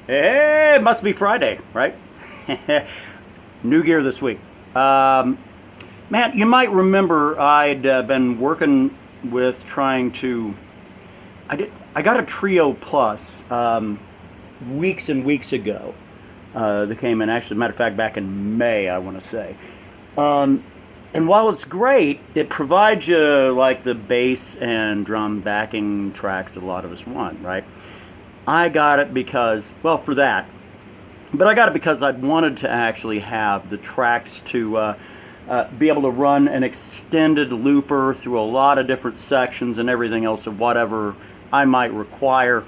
Hey, it must be Friday, right? New gear this week. Man, you might remember I'd been working with trying to. I got a Trio Plus weeks and weeks ago. That came in, actually, matter of fact, back in May, I want to say. Um, and while it's great, it provides you like the bass and drum backing tracks that a lot of us want, right? I got it because, well, for that, but I got it because I wanted to actually have the tracks to be able to run an extended looper through a lot of different sections and everything else of whatever I might require.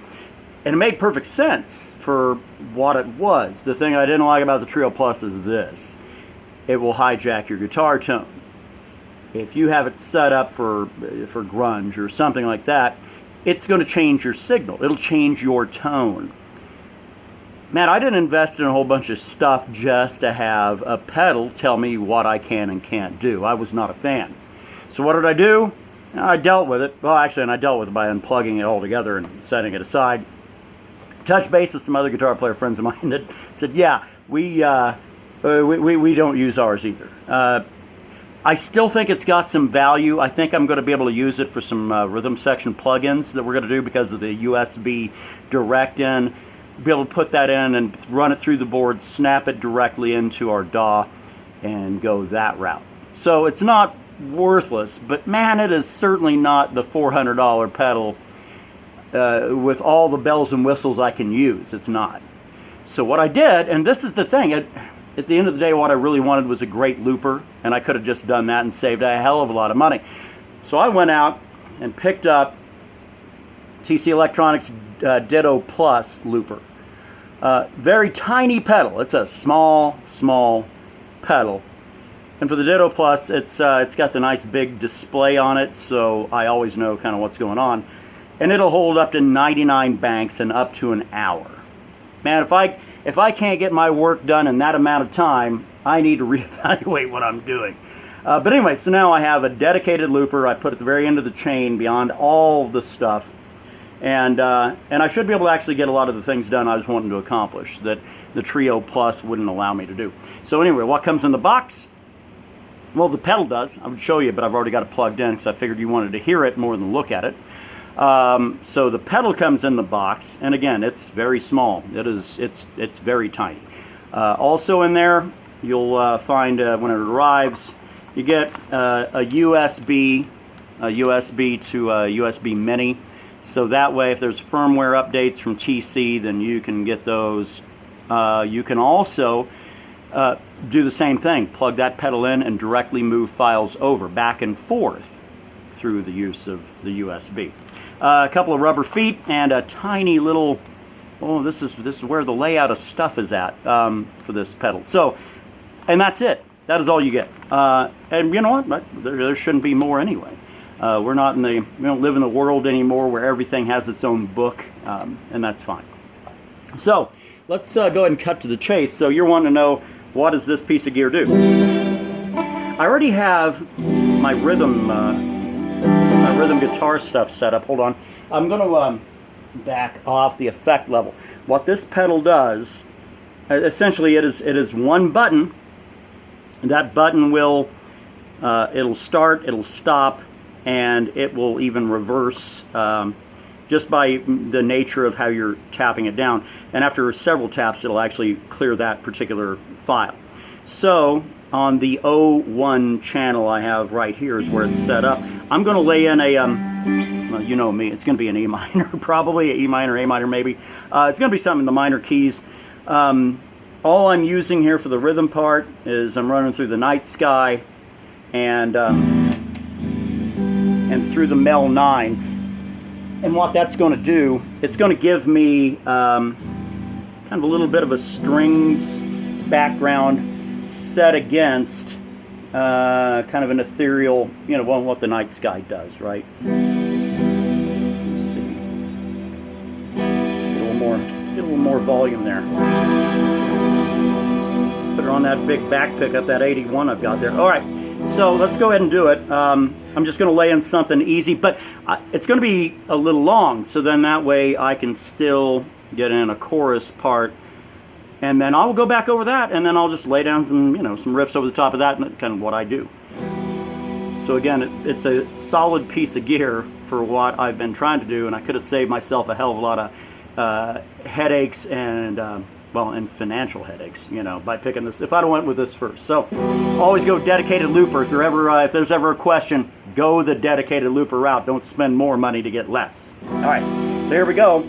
And it made perfect sense for what it was. The thing I didn't like about the Trio Plus is this. It will hijack your guitar tone. If you have it set up for grunge or something like that, it's going to change your signal. It'll change your tone. Man, I didn't invest in a whole bunch of stuff just to have a pedal tell me what I can and can't do. I was not a fan. So what did I do? I dealt with it. Well, actually, and I dealt with it by unplugging it all together and setting it aside. Touched base with some other guitar player friends of mine that said, yeah, we don't use ours either. I still think it's got some value. I think I'm going to be able to use it for some rhythm section plugins that we're going to do because of the USB direct in. Be able to put that in and run it through the board, snap it directly into our DAW, and go that route. So it's not worthless, but man, it is certainly not the $400 pedal with all the bells and whistles I can use. It's not. So what I did, and this is the thing, at the end of the day, what I really wanted was a great looper, and I could have just done that and saved a hell of a lot of money. So I went out and picked up TC Electronics Ditto Plus looper. Very tiny pedal. It's a small pedal. And for the Ditto Plus, it's got the nice big display on it, so I always know kind of what's going on. And it'll hold up to 99 banks and up to an hour. Man, if I can't get my work done in that amount of time, I need to reevaluate what I'm doing. But anyway, so now I have a dedicated looper. I put at the very end of the chain beyond all the stuff. And I should be able to actually get a lot of the things done I was wanting to accomplish that the Trio Plus wouldn't allow me to do. So anyway, what comes in the box? Well, the pedal does. I would show you, but I've already got it plugged in because I figured you wanted to hear it more than look at it. So the pedal comes in the box, and again, it's very small. It's very tiny. Also in there, you'll find when it arrives, you get a USB to a USB Mini. So that way, if there's firmware updates from TC, then you can get those. You can also do the same thing. Plug that pedal in and directly move files over, back and forth, through the use of the USB. A couple of rubber feet and a tiny little. Oh, this is where the layout of stuff is at for this pedal. So, and that's it. That is all you get. And you know what? There shouldn't be more anyway. We don't live in the world anymore where everything has its own book, and that's fine. So let's go ahead and cut to the chase. So you're wanting to know, what does this piece of gear do? I already have my rhythm guitar stuff set up. Hold on. I'm going to back off the effect level. What this pedal does, essentially, it is one button. That button will, it'll start, it'll stop, and it will even reverse just by the nature of how you're tapping it down. And after several taps, it'll actually clear that particular file. So on the O1 channel I have right here is where it's set up. I'm going to lay in a, well, you know me, it's going to be an E minor, probably, an E minor, A minor maybe. It's going to be something in the minor keys. All I'm using here for the rhythm part is I'm running through the Night Sky and through the Mel 9. And what that's going to do, it's going to give me kind of a little bit of a strings background set against kind of an ethereal, you know, what the Night Sky does, right? Let's see. Let's get a little more volume there. Let's put it on that big back pickup, that 81 I've got there. All right, so let's go ahead and do it. I'm just going to lay in something easy, but it's going to be a little long, so then that way I can still get in a chorus part, and then I'll go back over that, and then I'll just lay down some, some riffs over the top of that, and that's kind of what I do. So again, it's a solid piece of gear for what I've been trying to do, and I could have saved myself a hell of a lot of headaches and and financial headaches, by picking this. If I'd have went with this first. So always go dedicated looper. If there's ever a question, go the dedicated looper route. Don't spend more money to get less. All right, so here we go.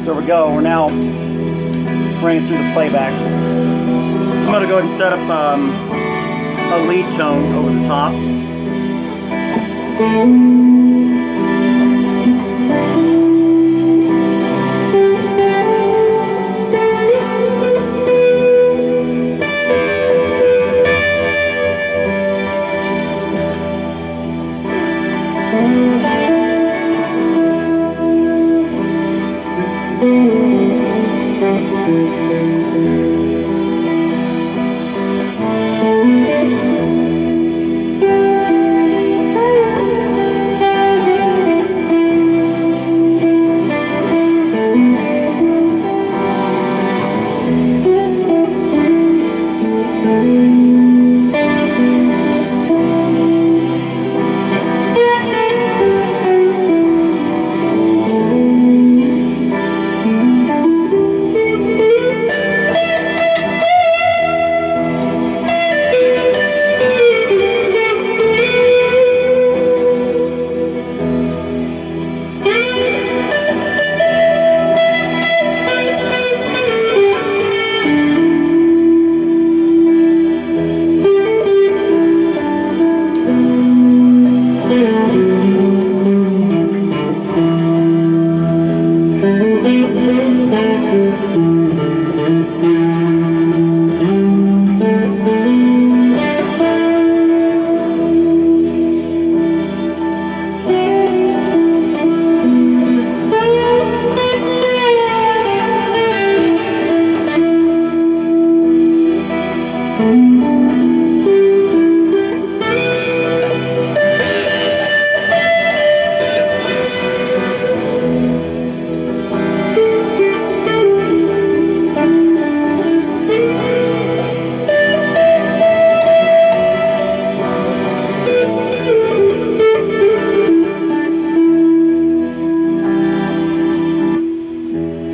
So there we go. We're now running through the playback. I'm going to go ahead and set up a lead tone over the top.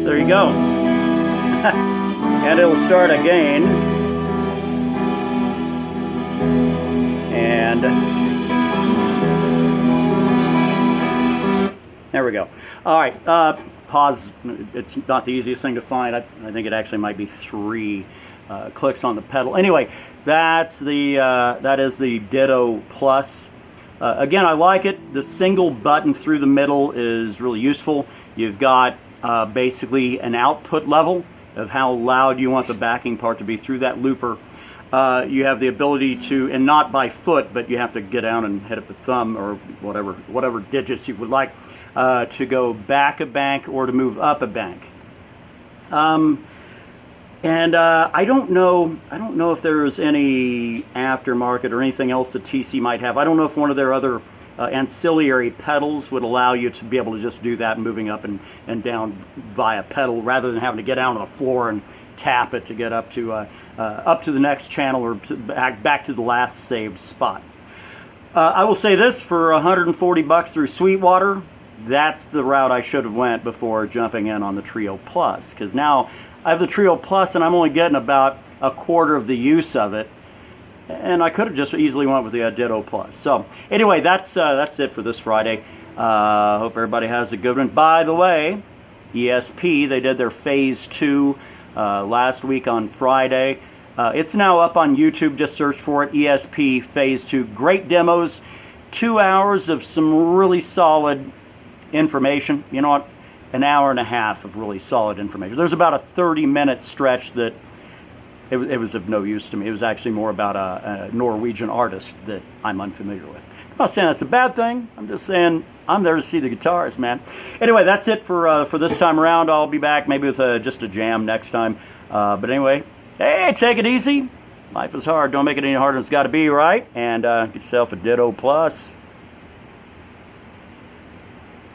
There you go. And it'll start again. And there we go. All right, pause. It's not the easiest thing to find. I think it actually might be 3 clicks on the pedal. Anyway, that is the Ditto Plus. Again, I like it. The single button through the middle is really useful. You've got basically an output level of how loud you want the backing part to be through that looper. You have the ability to, and not by foot, but you have to get down and hit up the thumb or whatever digits you would like to go back a bank or to move up a bank. And I don't know if there's any aftermarket or anything else that TC might have. I don't know if one of their other ancillary pedals would allow you to be able to just do that, moving up and down via pedal, rather than having to get down on the floor and tap it to get up to the next channel, or back to the last saved spot. I will say this, for $140 through Sweetwater, that's the route I should have went before jumping in on the Trio Plus, because now I have the Trio Plus and I'm only getting about a quarter of the use of it, and I could have just easily went with the Ditto Plus. So anyway, that's it for this Friday. Hope everybody has a good one. By the way, ESP, they did their Phase 2 last week on Friday. It's now up on YouTube. Just search for it, ESP Phase 2. Great demos, 2 hours of some really solid information. You know what? An hour and a half of really solid information. There's about a 30-minute stretch that it was of no use to me. It was actually more about a Norwegian artist that I'm unfamiliar with. I'm not saying that's a bad thing. I'm just saying I'm there to see the guitars, man. Anyway, that's it for this time around. I'll be back maybe with just a jam next time. But anyway, hey, take it easy. Life is hard. Don't make it any harder than it's got to be, right? And get yourself a Ditto Plus.